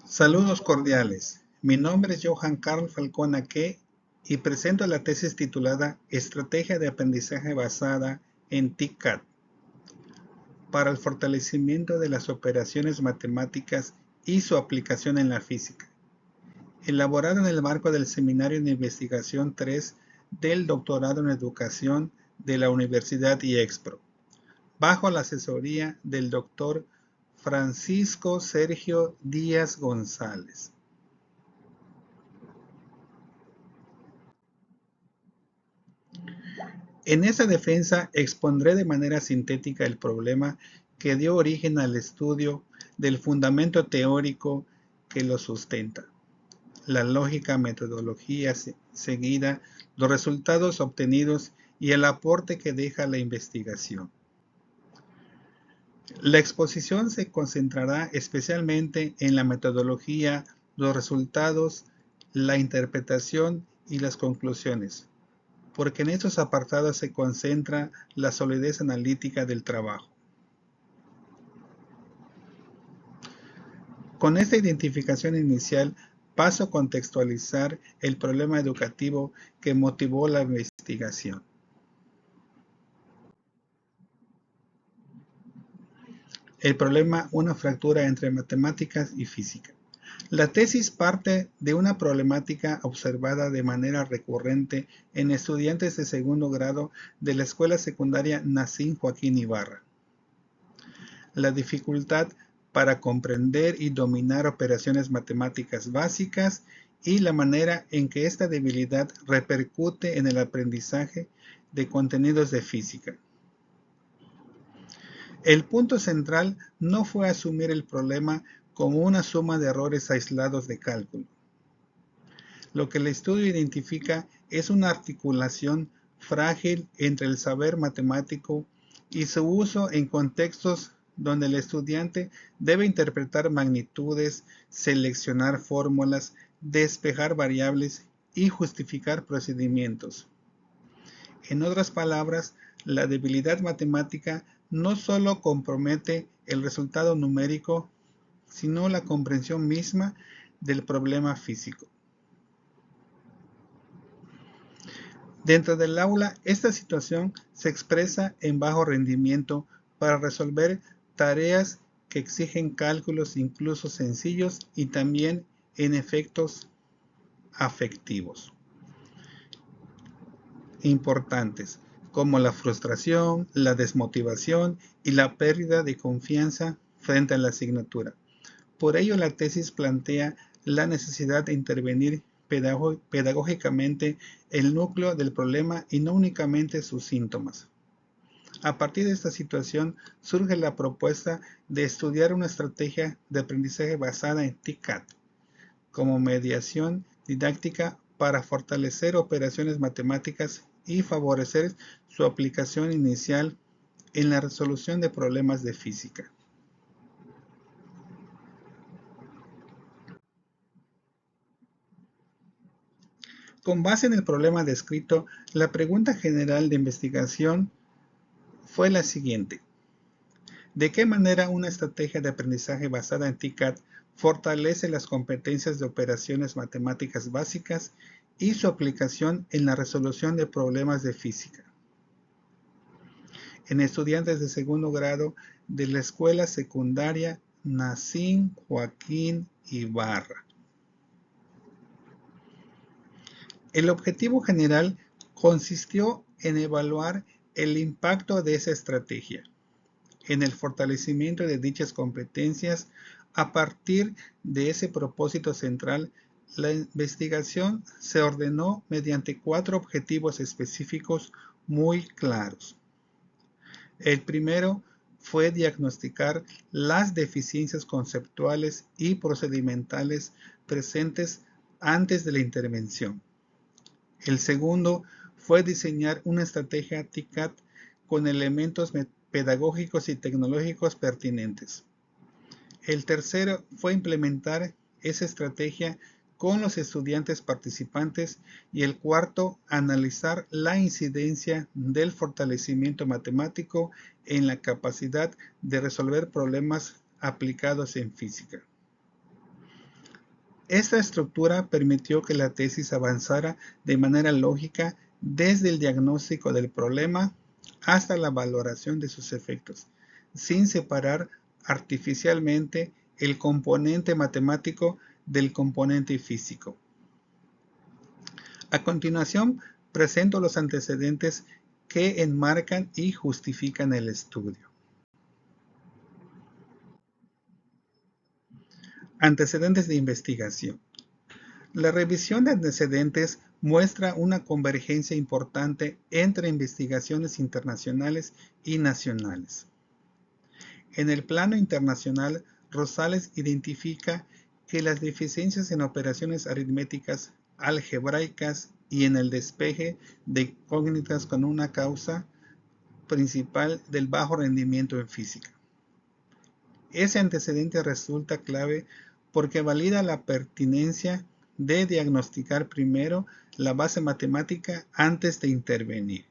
Saludos cordiales. Mi nombre es Johan Carl Falcón Aque y presento la tesis titulada Estrategia de aprendizaje basada en TICAD para el fortalecimiento de las operaciones matemáticas y su aplicación en la física, elaborada en el marco del Seminario de Investigación 3 del Doctorado en Educación de la Universidad IEXPRO, bajo la asesoría del Dr. Francisco Sergio Díaz González. En esta defensa expondré de manera sintética el problema que dio origen al estudio del fundamento teórico que lo sustenta, la lógica metodología seguida, los resultados obtenidos y el aporte que deja la investigación. La exposición se concentrará especialmente en la metodología, los resultados, la interpretación y las conclusiones, porque en estos apartados se concentra la solidez analítica del trabajo. Con esta identificación inicial paso a contextualizar el problema educativo que motivó la investigación. El problema, una fractura entre matemáticas y física. La tesis parte de una problemática observada de manera recurrente en estudiantes de segundo grado de la escuela secundaria Nacín Joaquín Ibarra. La dificultad para comprender y dominar operaciones matemáticas básicas y la manera en que esta debilidad repercute en el aprendizaje de contenidos de física. El punto central no fue asumir el problema como una suma de errores aislados de cálculo. Lo que el estudio identifica es una articulación frágil entre el saber matemático y su uso en contextos donde el estudiante debe interpretar magnitudes, seleccionar fórmulas, despejar variables y justificar procedimientos. En otras palabras, la debilidad matemática no solo compromete el resultado numérico, sino la comprensión misma del problema físico. Dentro del aula, esta situación se expresa en bajo rendimiento para resolver tareas que exigen cálculos incluso sencillos y también en efectos afectivos importantes, como la frustración, la desmotivación y la pérdida de confianza frente a la asignatura. Por ello, la tesis plantea la necesidad de intervenir pedagógicamente el núcleo del problema y no únicamente sus síntomas. A partir de esta situación surge la propuesta de estudiar una estrategia de aprendizaje basada en TICAD como mediación didáctica para fortalecer operaciones matemáticas y favorecer su aplicación inicial en la resolución de problemas de física. Con base en el problema descrito, la pregunta general de investigación fue la siguiente: ¿de qué manera una estrategia de aprendizaje basada en TICAD fortalece las competencias de operaciones matemáticas básicas y su aplicación en la resolución de problemas de física en estudiantes de segundo grado de la escuela secundaria Nacín Joaquín Ibarra? El objetivo general consistió en evaluar el impacto de esa estrategia en el fortalecimiento de dichas competencias. A partir de ese propósito central, la investigación se ordenó mediante 4 objetivos específicos muy claros. El primero fue diagnosticar las deficiencias conceptuales y procedimentales presentes antes de la intervención. El segundo fue diseñar una estrategia TICAD con elementos pedagógicos y tecnológicos pertinentes. El tercero fue implementar esa estrategia con los estudiantes participantes y el cuarto, analizar la incidencia del fortalecimiento matemático en la capacidad de resolver problemas aplicados en física. Esta estructura permitió que la tesis avanzara de manera lógica desde el diagnóstico del problema hasta la valoración de sus efectos, sin separar artificialmente el componente matemático del componente físico. A continuación, presento los antecedentes que enmarcan y justifican el estudio. Antecedentes de investigación. La revisión de antecedentes muestra una convergencia importante entre investigaciones internacionales y nacionales. En el plano internacional, Rosales identifica que las deficiencias en operaciones aritméticas, algebraicas y en el despeje de incógnitas con una causa principal del bajo rendimiento en física. Ese antecedente resulta clave porque valida la pertinencia de diagnosticar primero la base matemática antes de intervenir.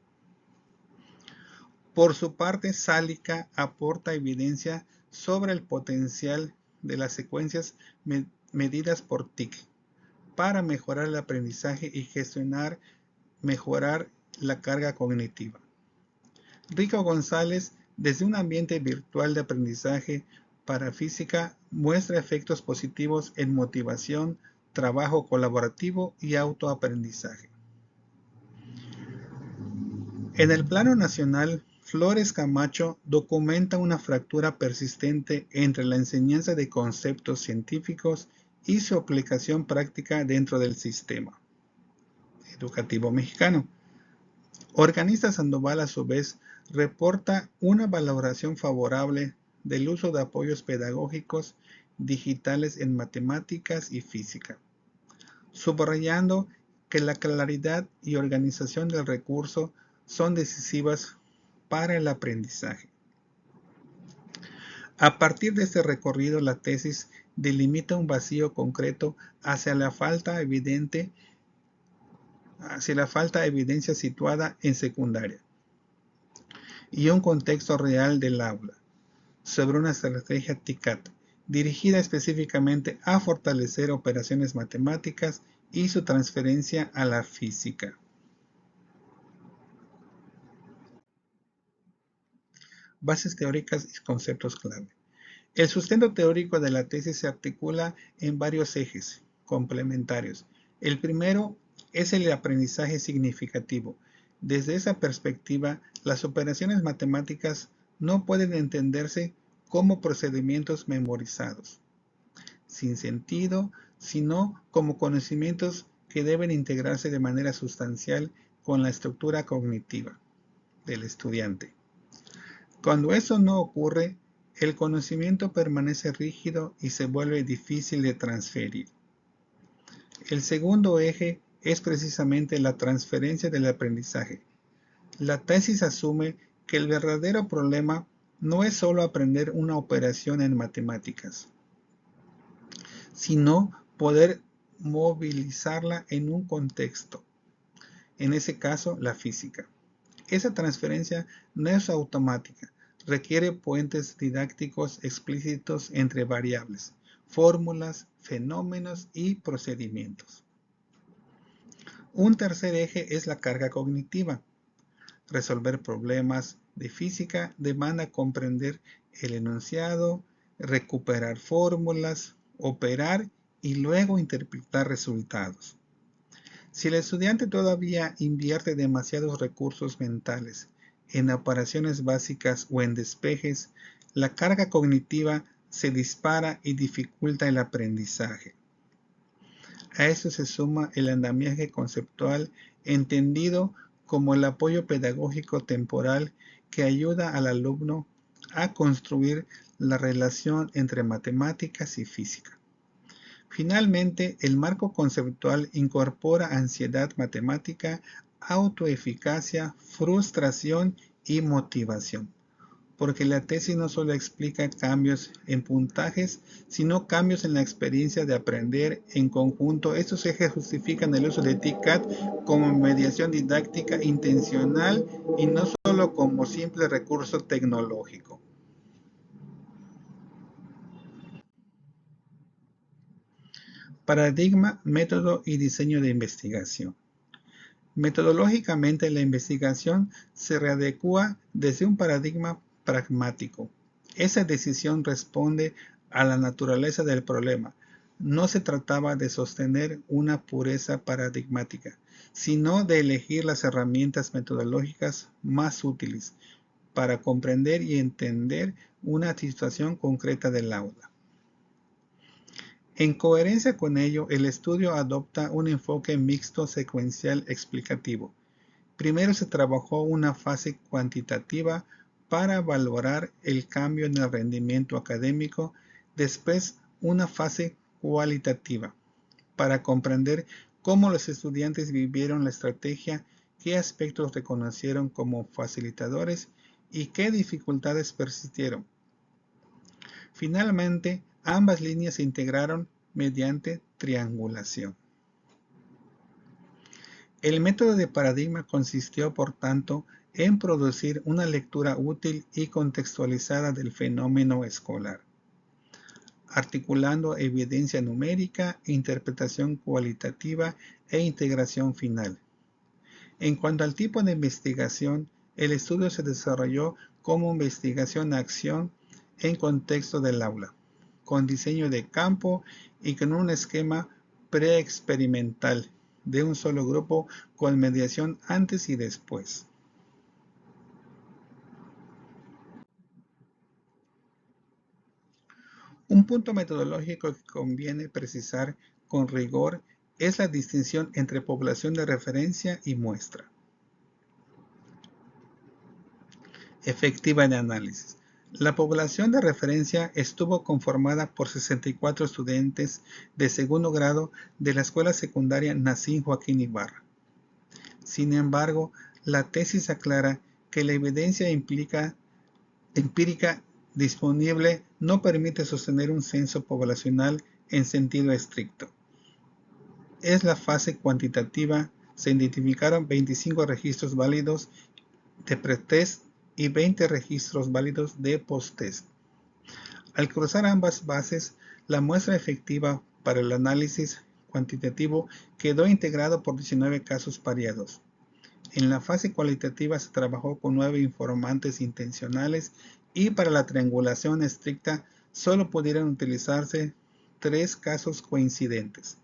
Por su parte, Sálica aporta evidencia sobre el potencial de las secuencias medidas por TIC para mejorar el aprendizaje y mejorar la carga cognitiva. Rico González, desde un ambiente virtual de aprendizaje para física, muestra efectos positivos en motivación, trabajo colaborativo y autoaprendizaje. En el plano nacional, Flores Camacho documenta una fractura persistente entre la enseñanza de conceptos científicos y su aplicación práctica dentro del sistema educativo mexicano. Organista Sandoval, a su vez, reporta una valoración favorable del uso de apoyos pedagógicos digitales en matemáticas y física, subrayando que la claridad y organización del recurso son decisivas para el aprendizaje. A partir de este recorrido, la tesis delimita un vacío concreto hacia la falta de evidencia situada en secundaria y un contexto real del aula sobre una estrategia TICAT dirigida específicamente a fortalecer operaciones matemáticas y su transferencia a la física. Bases teóricas y conceptos clave. El sustento teórico de la tesis se articula en varios ejes complementarios. El primero es el aprendizaje significativo. Desde esa perspectiva, las operaciones matemáticas no pueden entenderse como procedimientos memorizados, sin sentido, sino como conocimientos que deben integrarse de manera sustancial con la estructura cognitiva del estudiante. Cuando eso no ocurre, el conocimiento permanece rígido y se vuelve difícil de transferir. El segundo eje es precisamente la transferencia del aprendizaje. La tesis asume que el verdadero problema no es solo aprender una operación en matemáticas, sino poder movilizarla en un contexto, en ese caso la física. Esa transferencia no es automática, requiere puentes didácticos explícitos entre variables, fórmulas, fenómenos y procedimientos. Un tercer eje es la carga cognitiva. Resolver problemas de física demanda comprender el enunciado, recuperar fórmulas, operar y luego interpretar resultados. Si el estudiante todavía invierte demasiados recursos mentales en operaciones básicas o en despejes, la carga cognitiva se dispara y dificulta el aprendizaje. A esto se suma el andamiaje conceptual entendido como el apoyo pedagógico temporal que ayuda al alumno a construir la relación entre matemáticas y física. Finalmente, el marco conceptual incorpora ansiedad matemática, autoeficacia, frustración y motivación, porque la tesis no solo explica cambios en puntajes, sino cambios en la experiencia de aprender en conjunto. Estos ejes justifican el uso de TICAT como mediación didáctica intencional y no solo como simple recurso tecnológico. Paradigma, método y diseño de investigación. Metodológicamente, la investigación se readecúa desde un paradigma pragmático. Esa decisión responde a la naturaleza del problema. No se trataba de sostener una pureza paradigmática, sino de elegir las herramientas metodológicas más útiles para comprender y entender una situación concreta del aula. En coherencia con ello, el estudio adopta un enfoque mixto secuencial explicativo. Primero se trabajó una fase cuantitativa para valorar el cambio en el rendimiento académico, después una fase cualitativa para comprender cómo los estudiantes vivieron la estrategia, qué aspectos reconocieron como facilitadores y qué dificultades persistieron. Finalmente, ambas líneas se integraron mediante triangulación. El método de paradigma consistió, por tanto, en producir una lectura útil y contextualizada del fenómeno escolar, articulando evidencia numérica, interpretación cualitativa e integración final. En cuanto al tipo de investigación, el estudio se desarrolló como investigación-acción en contexto del aula, con diseño de campo y con un esquema preexperimental de un solo grupo con mediación antes y después. Un punto metodológico que conviene precisar con rigor es la distinción entre población de referencia y muestra efectiva de análisis. La población de referencia estuvo conformada por 64 estudiantes de segundo grado de la escuela secundaria Nacín Joaquín Ibarra. Sin embargo, la tesis aclara que la evidencia empírica disponible no permite sostener un censo poblacional en sentido estricto. Es la fase cuantitativa. Se identificaron 25 registros válidos de pretest y 20 registros válidos de posttest. Al cruzar ambas bases, la muestra efectiva para el análisis cuantitativo quedó integrado por 19 casos pareados. En la fase cualitativa se trabajó con 9 informantes intencionales y para la triangulación estricta solo pudieron utilizarse 3 casos coincidentes: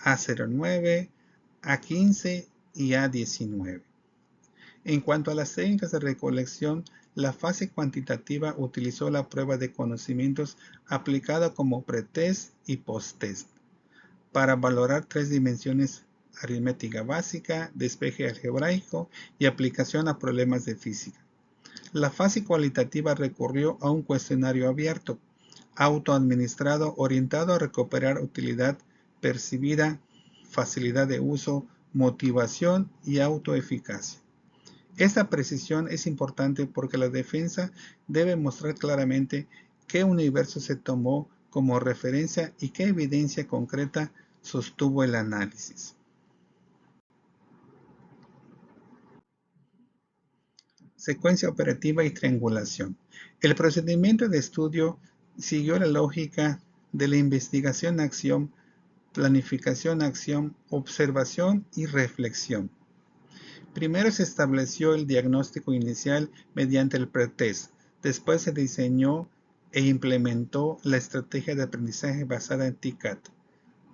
A09, A15 y A19. En cuanto a las técnicas de recolección, la fase cuantitativa utilizó la prueba de conocimientos aplicada como pretest y posttest para valorar 3 dimensiones: aritmética básica, despeje algebraico y aplicación a problemas de física. La fase cualitativa recurrió a un cuestionario abierto, autoadministrado, orientado a recuperar utilidad percibida, facilidad de uso, motivación y autoeficacia. Esta precisión es importante porque la defensa debe mostrar claramente qué universo se tomó como referencia y qué evidencia concreta sostuvo el análisis. Secuencia operativa y triangulación. El procedimiento de estudio siguió la lógica de la investigación-acción, planificación-acción, observación y reflexión. Primero se estableció el diagnóstico inicial mediante el pretest. Después se diseñó e implementó la estrategia de aprendizaje basada en TCAT.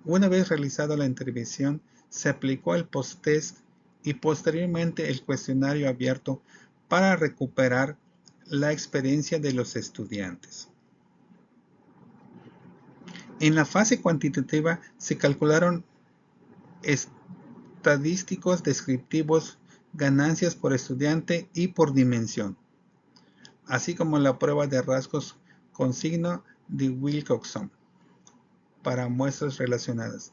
Una vez realizada la intervención, se aplicó el posttest y posteriormente el cuestionario abierto para recuperar la experiencia de los estudiantes. En la fase cuantitativa se calcularon estadísticos descriptivos, ganancias por estudiante y por dimensión, así como la prueba de rasgos con signo de Wilcoxon para muestras relacionadas.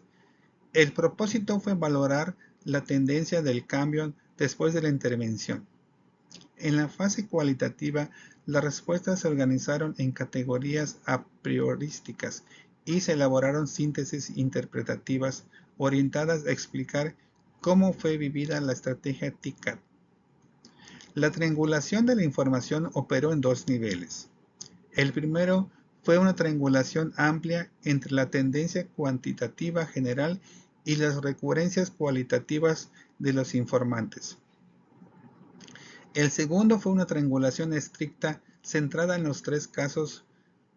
El propósito fue valorar la tendencia del cambio después de la intervención. En la fase cualitativa, las respuestas se organizaron en categorías a priorísticas y se elaboraron síntesis interpretativas orientadas a explicar cómo fue vivida la estrategia TCAT. La triangulación de la información operó en 2 niveles. El primero fue una triangulación amplia entre la tendencia cuantitativa general y las recurrencias cualitativas de los informantes. El segundo fue una triangulación estricta centrada en los tres casos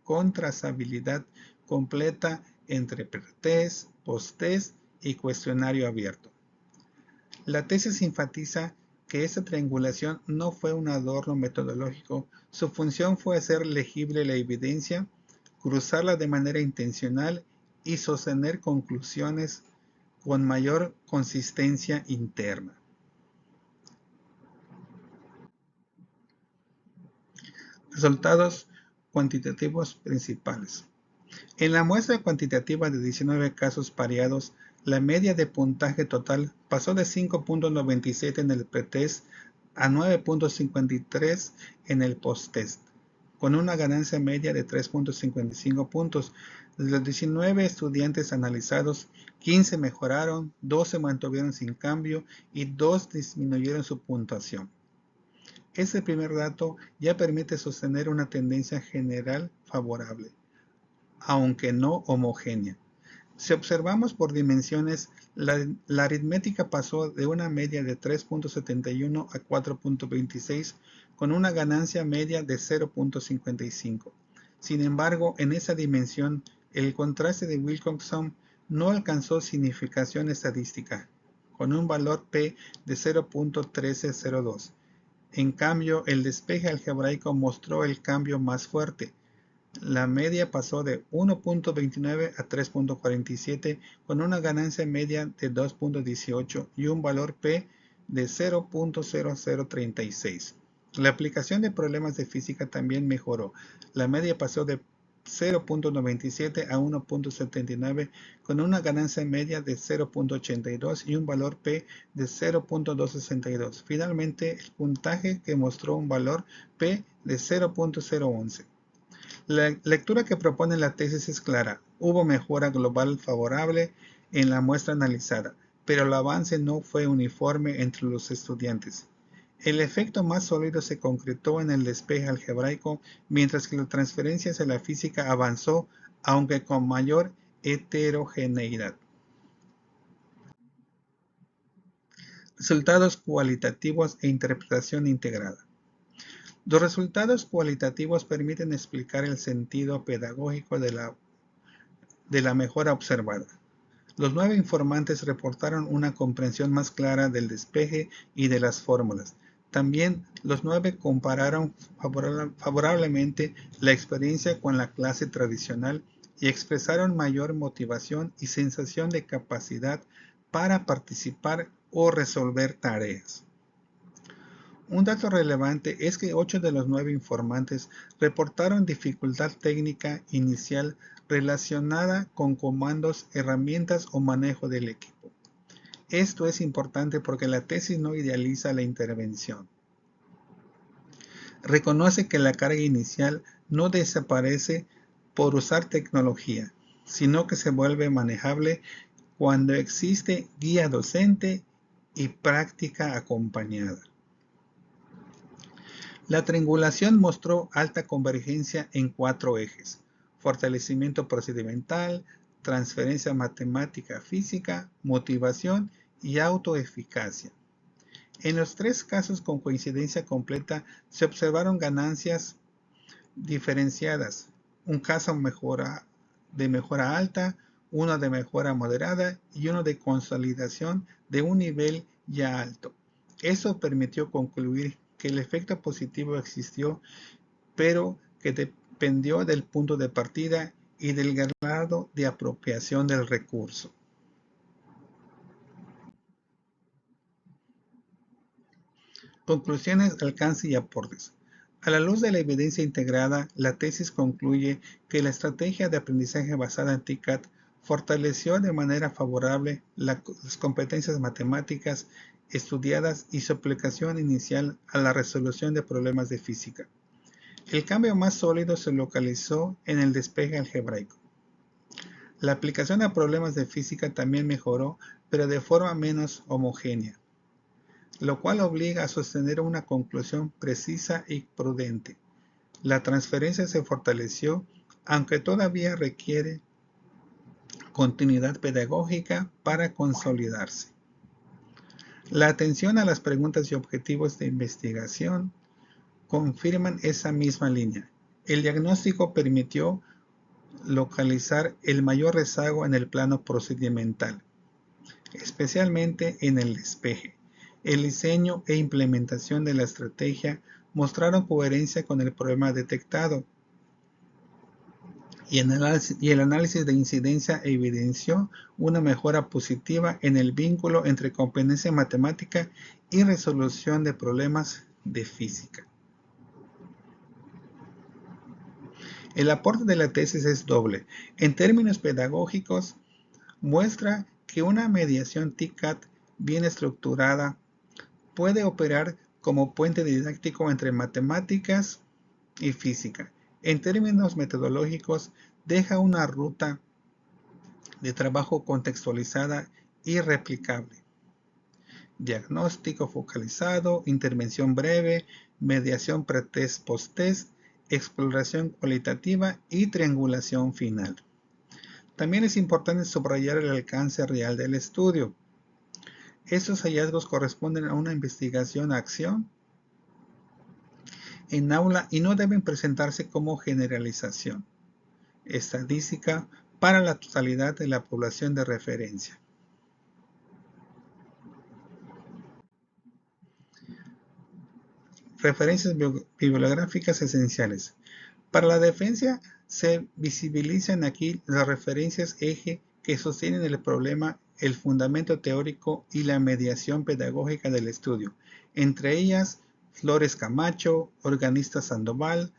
con trazabilidad completa entre pretest, posttest y cuestionario abierto. La tesis enfatiza que esta triangulación no fue un adorno metodológico, su función fue hacer legible la evidencia, cruzarla de manera intencional y sostener conclusiones con mayor consistencia interna. Resultados cuantitativos principales. En la muestra cuantitativa de 19 casos pareados, la media de puntaje total pasó de 5.97 en el pretest a 9.53 en el posttest, con una ganancia media de 3.55 puntos. De los 19 estudiantes analizados, 15 mejoraron, 2 se mantuvieron sin cambio y 2 disminuyeron su puntuación. Este primer dato ya permite sostener una tendencia general favorable, aunque no homogénea. Si observamos por dimensiones, la aritmética pasó de una media de 3.71 a 4.26 con una ganancia media de 0.55. Sin embargo, en esa dimensión, el contraste de Wilcoxon no alcanzó significación estadística, con un valor P de 0.1302. En cambio, el despeje algebraico mostró el cambio más fuerte. La media pasó de 1.29 a 3.47 con una ganancia media de 2.18 y un valor P de 0.0036. La aplicación de problemas de física también mejoró. La media pasó de 0.97 a 1.79 con una ganancia media de 0.82 y un valor P de 0.262. Finalmente, el puntaje que mostró un valor P de 0.011. La lectura que propone la tesis es clara. Hubo mejora global favorable en la muestra analizada, pero el avance no fue uniforme entre los estudiantes. El efecto más sólido se concretó en el despeje algebraico, mientras que la transferencia hacia la física avanzó, aunque con mayor heterogeneidad. Resultados cualitativos e interpretación integrada. Los resultados cualitativos permiten explicar el sentido pedagógico de la mejora observada. Los 9 informantes reportaron una comprensión más clara del despeje y de las fórmulas. También los 9 compararon favorablemente la experiencia con la clase tradicional y expresaron mayor motivación y sensación de capacidad para participar o resolver tareas. Un dato relevante es que 8 de los 9 informantes reportaron dificultad técnica inicial relacionada con comandos, herramientas o manejo del equipo. Esto es importante porque la tesis no idealiza la intervención. Reconoce que la carga inicial no desaparece por usar tecnología, sino que se vuelve manejable cuando existe guía docente y práctica acompañada. La triangulación mostró alta convergencia en 4 ejes: fortalecimiento procedimental, transferencia matemática física, motivación y autoeficacia. En los 3 casos con coincidencia completa se observaron ganancias diferenciadas: un caso de mejora alta, uno de mejora moderada y uno de consolidación de un nivel ya alto. Eso permitió concluir que el efecto positivo existió, pero que dependió del punto de partida y del grado de apropiación del recurso. Conclusiones, alcance y aportes. A la luz de la evidencia integrada, la tesis concluye que la estrategia de aprendizaje basada en TCAT fortaleció de manera favorable las competencias matemáticas estudiadas y su aplicación inicial a la resolución de problemas de física. El cambio más sólido se localizó en el despeje algebraico. La aplicación a problemas de física también mejoró, pero de forma menos homogénea, lo cual obliga a sostener una conclusión precisa y prudente. La transferencia se fortaleció, aunque todavía requiere continuidad pedagógica para consolidarse. La atención a las preguntas y objetivos de investigación confirman esa misma línea. El diagnóstico permitió localizar el mayor rezago en el plano procedimental, especialmente en el despeje. El diseño e implementación de la estrategia mostraron coherencia con el problema detectado, y el análisis de incidencia evidenció una mejora positiva en el vínculo entre competencia matemática y resolución de problemas de física. El aporte de la tesis es doble. En términos pedagógicos, muestra que una mediación TICAT bien estructurada puede operar como puente didáctico entre matemáticas y física. En términos metodológicos, deja una ruta de trabajo contextualizada y replicable. Diagnóstico focalizado, intervención breve, mediación pretest post-test, exploración cualitativa y triangulación final. También es importante subrayar el alcance real del estudio. Estos hallazgos corresponden a una investigación-acción en aula y no deben presentarse como generalización estadística para la totalidad de la población de referencia. Referencias bibliográficas esenciales. Para la defensa se visibilizan aquí las referencias eje que sostienen el problema, el fundamento teórico y la mediación pedagógica del estudio, entre ellas Flores Camacho, Organista Sandoval,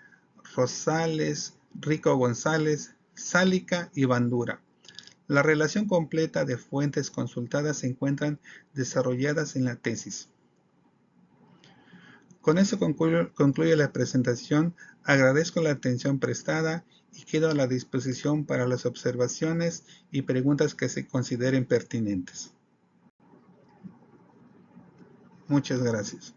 Rosales, Rico González, Sálica y Bandura. La relación completa de fuentes consultadas se encuentran desarrolladas en la tesis. Con eso concluye la presentación. Agradezco la atención prestada y quedo a la disposición para las observaciones y preguntas que se consideren pertinentes. Muchas gracias.